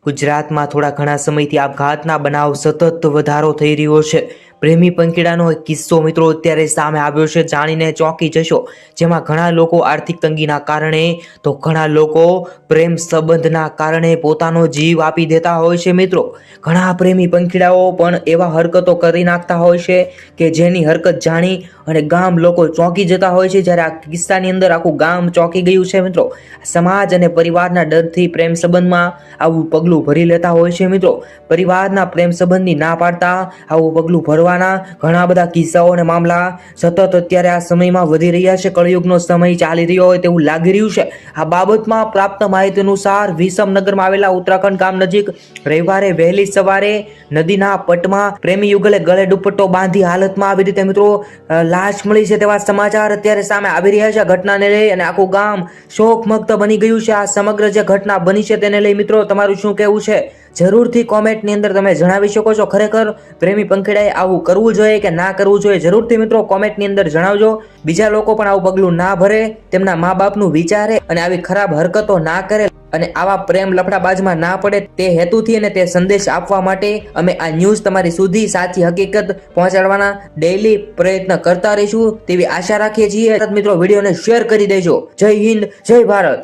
ગુજરાતમાં થોડા ઘણા સમયથી આપઘાતના બનાવ સતત વધારો થઈ રહ્યો છે। પ્રેમી પંખીડાનો એક કિસ્સો મિત્રો અત્યારે સામે આવ્યો છે, જાણીને ચોંકી જશો। જેમાં ઘણા લોકો આર્થિક તંગીના કારણે તો ઘણા લોકો પ્રેમ સંબંધના કારણે પોતાનો જીવ આપી દેતા હોય છે। મિત્રો ઘણા પ્રેમી પંખીડાઓ પણ એવા હરકતો કરી નાખતા હોય છે કે જેની હરકત જાણી અને ગામ લોકો ચોંકી જતા હોય છે। જ્યારે આ કિસ્સાની અંદર આખું ગામ ચોંકી ગયું છે। મિત્રો સમાજ અને પરિવારના ડરથી પ્રેમ સંબંધમાં આવું પગલું ભરી લેતા હોય છે। મિત્રો પરિવારના પ્રેમ સંબંધની ના પાડતા આવું પગલું ભરવાના ઘણા બધા કિસ્સાઓ અને મામલા સતત અત્યારે આ સમયમાં વધી રહ્યા છે। કળયુગનો સમય ચાલી રહ્યો હોય તેવું લાગી રહ્યું છે। આ બાબતમાં પ્રાપ્ત માહિતી અનુસાર વિષમનગરમાં આવેલા ઉત્તરાખંડ ગામ નજીક રવિવારે વહેલી સવારે નદીના પટમાં પ્રેમી યુગલે ગળે દુપટ્ટો બાંધી હાલતમાં આવી રીતે મિત્રો લાશ મળી છે તેવા સમાચાર અત્યારે સામે આવી રહ્યા છે। ઘટનાને લઈ અને આખું ગામ શોકમુક્ત બની ગયું છે। આ સમગ્ર જે ઘટના બની છે તેને લઈ મિત્રો તમારું શું કહેવું છે જરૂરથી કોમેન્ટની અંદર તમે જણાવી શકો છો। ખરેખર પ્રેમી પંખીડાએ આવું કરવું જોઈએ કે ના કરવું જોઈએ જરૂરથી મિત્રો કોમેન્ટની અંદર જણાવજો। બીજા લોકો પણ આવું પગલું ના ભરે, તેમના મા બાપનું વિચારે અને આવી ખરાબ હરકતો ના કરે અને આવા પ્રેમ લફડાબાજમાં ના પડે તે હેતુથી અને તે સંદેશ આપવા માટે અમે આ ન્યૂઝ તમારી સુધી સાચી હકીકત પહોંચાડવાના ડેઈલી પ્રયત્ન કરતા રહીશું તેવી આશા રાખીએ છીએ। મિત્રો વિડીયોને શેર કરી દેજો। જય હિન્દ, જય ભારત।